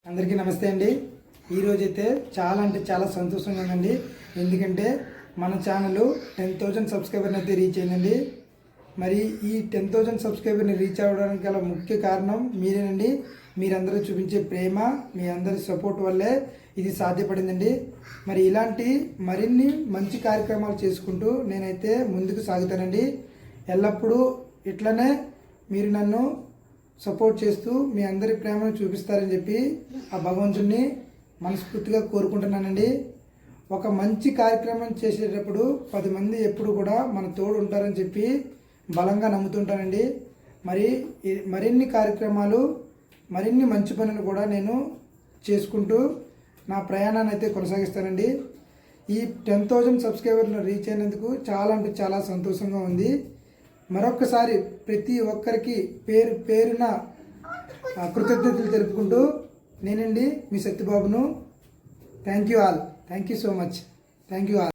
అందరికీ నమస్తే అండి. ఈరోజైతే చాలా అంటే చాలా సంతోషంగా ఉందండి. ఎందుకంటే మన ఛానల్ 10,000 సబ్స్క్రైబర్ని అయితే రీచ్ అయిందండి. మరి ఈ 10,000 సబ్స్క్రైబర్ని రీచ్ అవ్వడానికి గల ముఖ్య కారణం మీరేనండి. మీరందరూ చూపించే ప్రేమ, మీ అందరి సపోర్ట్ వల్లే ఇది సాధ్యపడిందండి. మరి ఇలాంటి మరిన్ని మంచి కార్యక్రమాలు చేసుకుంటూ నేనైతే ముందుకు సాగుతానండి. ఎల్లప్పుడూ ఇట్లనే మీరు నన్ను సపోర్ట్ చేస్తూ మీ అందరి ప్రేమను చూపిస్తారని చెప్పి ఆ భగవంతుడిని మనస్ఫూర్తిగా కోరుకుంటున్నానండి. ఒక మంచి కార్యక్రమం చేసేటప్పుడు 10 మంది ఎప్పుడు కూడా మన తోడు ఉంటారని చెప్పి బలంగా నమ్ముతుంటానండి. మరిన్ని కార్యక్రమాలు, మరిన్ని మంచి పనులు కూడా నేను చేసుకుంటూ నా ప్రయాణాన్ని అయితే కొనసాగిస్తానండి. ఈ 10,000 సబ్స్క్రైబర్లు రీచ్ అయినందుకు చాలా అంటే చాలా సంతోషంగా ఉంది. మరొక్కసారి ప్రతి ఒక్కరికి పేరు పేరున కృతజ్ఞతలు తెలుపుకుంటూ నేనండి మీ సత్యబాబును. Thank you all. Thank you so much. Thank you all.